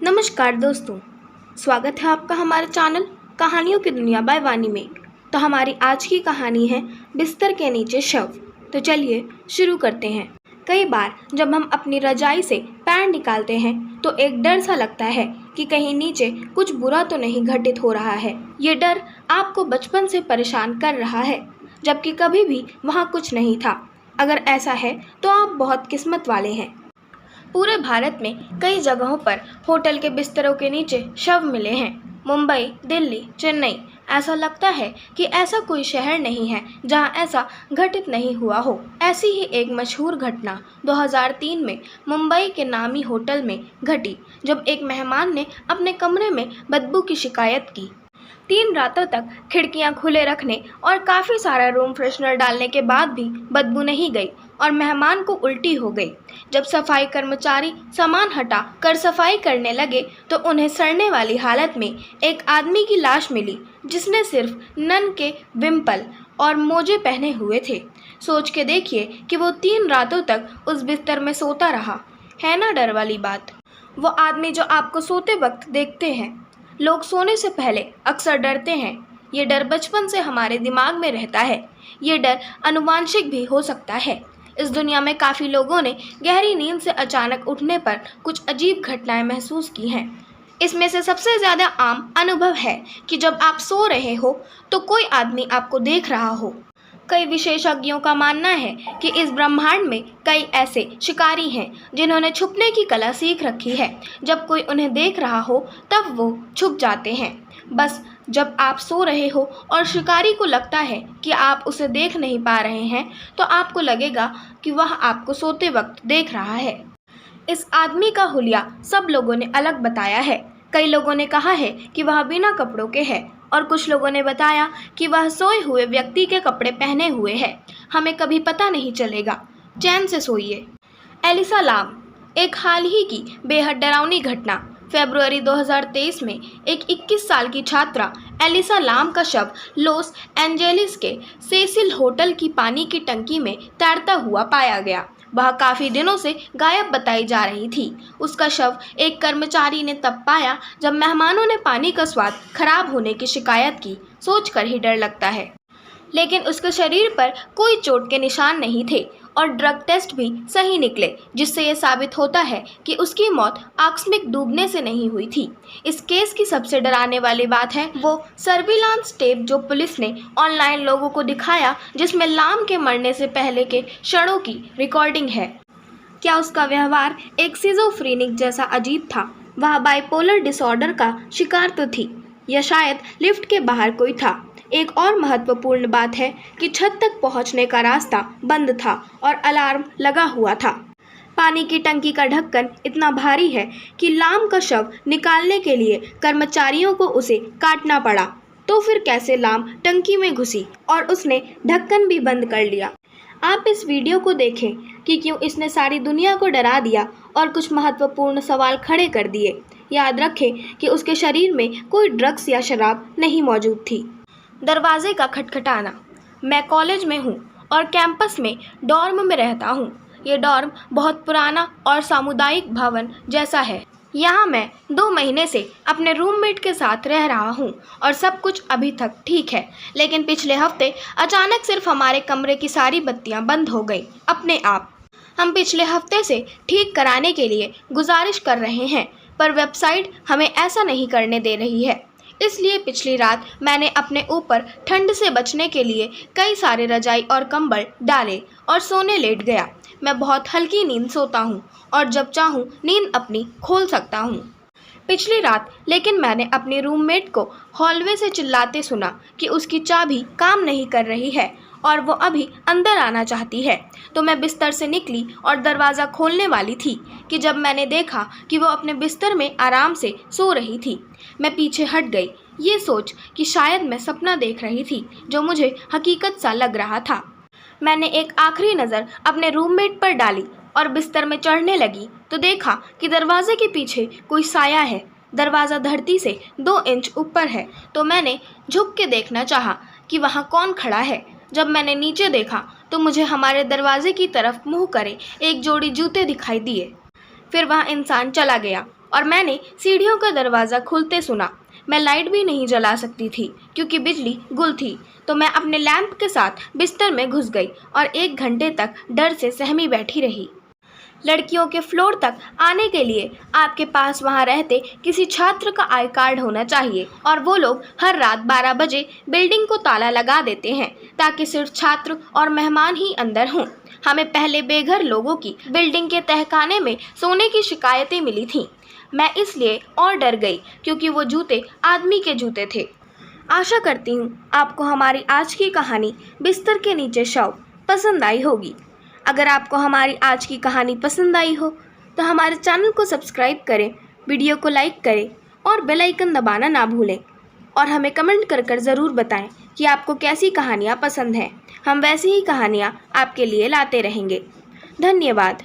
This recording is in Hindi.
नमस्कार दोस्तों, स्वागत है आपका हमारे चैनल कहानियों की दुनिया बाय वानी में। तो हमारी आज की कहानी है बिस्तर के नीचे शव। तो चलिए शुरू करते हैं। कई बार जब हम अपनी रजाई से पैर निकालते हैं तो एक डर सा लगता है कि कहीं नीचे कुछ बुरा तो नहीं घटित हो रहा है। ये डर आपको बचपन से परेशान कर रहा है, जबकि कभी भी वहाँ कुछ नहीं था। अगर ऐसा है तो आप बहुत किस्मत वाले हैं। पूरे भारत में कई जगहों पर होटल के बिस्तरों के नीचे शव मिले हैं। मुंबई, दिल्ली, चेन्नई, ऐसा लगता है कि ऐसा कोई शहर नहीं है जहां ऐसा घटित नहीं हुआ हो। ऐसी ही एक मशहूर घटना 2003 में मुंबई के नामी होटल में घटी, जब एक मेहमान ने अपने कमरे में बदबू की शिकायत की। 3 रातों तक खिड़कियां खुले रखने और काफ़ी सारा रूम फ्रेशनर डालने के बाद भी बदबू नहीं गई और मेहमान को उल्टी हो गई। जब सफाई कर्मचारी सामान हटा कर सफाई करने लगे तो उन्हें सड़ने वाली हालत में एक आदमी की लाश मिली, जिसने सिर्फ नन के विम्पल और मोजे पहने हुए थे। सोच के देखिए कि वो 3 रातों तक उस बिस्तर में सोता रहा। है ना डर वाली बात। वो आदमी जो आपको सोते वक्त देखते हैं। लोग सोने से पहले अक्सर डरते हैं। ये डर बचपन से हमारे दिमाग में रहता है। ये डर आनुवांशिक भी हो सकता है। इस दुनिया में काफ़ी लोगों ने गहरी नींद से अचानक उठने पर कुछ अजीब घटनाएं महसूस की हैं। इसमें से सबसे ज़्यादा आम अनुभव है कि जब आप सो रहे हो तो कोई आदमी आपको देख रहा हो। कई विशेषज्ञों का मानना है कि इस ब्रह्मांड में कई ऐसे शिकारी हैं जिन्होंने छुपने की कला सीख रखी है। जब कोई उन्हें देख रहा हो तब वो छुप जाते हैं। बस जब आप सो रहे हो और शिकारी को लगता है कि आप उसे देख नहीं पा रहे हैं तो आपको लगेगा कि वह आपको सोते वक्त देख रहा है। इस आदमी का हुलिया सब लोगों ने अलग बताया है। कई लोगों ने कहा है कि वह बिना कपड़ों के है और कुछ लोगों ने बताया कि वह सोए हुए व्यक्ति के कपड़े पहने हुए है। हमें कभी पता नहीं चलेगा। चैन से सोइए। एलिसा लाम। एक हाल ही की बेहद डरावनी घटना। फरवरी 2023 में एक 21 साल की छात्रा एलिसा लाम का शव लॉस एंजेलिस के सेसिल होटल की पानी की टंकी में तैरता हुआ पाया गया। वह काफ़ी दिनों से गायब बताई जा रही थी। उसका शव एक कर्मचारी ने तब पाया जब मेहमानों ने पानी का स्वाद खराब होने की शिकायत की। सोचकर ही डर लगता है। लेकिन उसके शरीर पर कोई चोट के निशान नहीं थे और ड्रग टेस्ट भी सही निकले, जिससे ये साबित होता है कि उसकी मौत आकस्मिक डूबने से नहीं हुई थी। इस केस की सबसे डराने वाली बात है वो सर्विलांस टेप जो पुलिस ने ऑनलाइन लोगों को दिखाया, जिसमें लाम के मरने से पहले के क्षणों की रिकॉर्डिंग है। क्या उसका व्यवहार एक सिजोफ्रेनिक जैसा अजीब था? वह बाइपोलर डिसऑर्डर का शिकार तो थी, या शायद लिफ्ट के बाहर कोई था। एक और महत्वपूर्ण बात है कि छत तक पहुंचने का रास्ता बंद था और अलार्म लगा हुआ था। पानी की टंकी का ढक्कन इतना भारी है कि लाम का शव निकालने के लिए कर्मचारियों को उसे काटना पड़ा। तो फिर कैसे लाम टंकी में घुसी और उसने ढक्कन भी बंद कर लिया? आप इस वीडियो को देखें कि क्यों इसने सारी दुनिया को डरा दिया और कुछ महत्वपूर्ण सवाल खड़े कर दिए। याद रखें कि उसके शरीर में कोई ड्रग्स या शराब नहीं मौजूद थी। दरवाजे का खटखटाना। मैं कॉलेज में हूँ और कैंपस में डॉर्म में रहता हूँ। ये डॉर्म बहुत पुराना और सामुदायिक भवन जैसा है। यहाँ मैं 2 महीने से अपने रूममेट के साथ रह रहा हूँ और सब कुछ अभी तक ठीक है। लेकिन पिछले हफ्ते अचानक सिर्फ हमारे कमरे की सारी बत्तियाँ बंद हो गई अपने आप। हम पिछले हफ्ते से ठीक कराने के लिए गुजारिश कर रहे हैं, पर वेबसाइट हमें ऐसा नहीं करने दे रही है। इसलिए पिछली रात मैंने अपने ऊपर ठंड से बचने के लिए कई सारे रजाई और कंबल डाले और सोने लेट गया। मैं बहुत हल्की नींद सोता हूँ और जब चाहूँ नींद अपनी खोल सकता हूँ। पिछली रात लेकिन मैंने अपने रूममेट को हॉलवे से चिल्लाते सुना कि उसकी चाबी काम नहीं कर रही है और वो अभी अंदर आना चाहती है। तो मैं बिस्तर से निकली और दरवाज़ा खोलने वाली थी कि जब मैंने देखा कि वो अपने बिस्तर में आराम से सो रही थी। मैं पीछे हट गई, ये सोच कि शायद मैं सपना देख रही थी, जो मुझे हकीकत सा लग रहा था। मैंने एक आखिरी नज़र अपने रूममेट पर डाली और बिस्तर में चढ़ने लगी तो देखा कि दरवाजे के पीछे कोई साया है। दरवाज़ा धरती से 2 इंच ऊपर है, तो मैंने झुक के देखना चाहा कि वहाँ कौन खड़ा है। जब मैंने नीचे देखा तो मुझे हमारे दरवाजे की तरफ मुँह करे एक जोड़ी जूते दिखाई दिए। फिर वह इंसान चला गया और मैंने सीढ़ियों का दरवाज़ा खुलते सुना। मैं लाइट भी नहीं जला सकती थी क्योंकि बिजली गुल थी, तो मैं अपने लैंप के साथ बिस्तर में घुस गई और 1 घंटे तक डर से सहमी बैठी रही। लड़कियों के फ्लोर तक आने के लिए आपके पास वहां रहते किसी छात्र का आई कार्ड होना चाहिए और वो लोग हर रात 12 बजे बिल्डिंग को ताला लगा देते हैं ताकि सिर्फ छात्र और मेहमान ही अंदर हों। हमें पहले बेघर लोगों की बिल्डिंग के तहखाने में सोने की शिकायतें मिली थीं। मैं इसलिए और डर गई क्योंकि वो जूते आदमी के जूते थे। आशा करती हूँ आपको हमारी आज की कहानी बिस्तर के नीचे शव पसंद आई होगी। अगर आपको हमारी आज की कहानी पसंद आई हो तो हमारे चैनल को सब्सक्राइब करें, वीडियो को लाइक करें और बेल आइकन दबाना ना भूलें। और हमें कमेंट कर ज़रूर बताएं कि आपको कैसी कहानियाँ पसंद हैं। हम वैसी ही कहानियाँ आपके लिए लाते रहेंगे। धन्यवाद।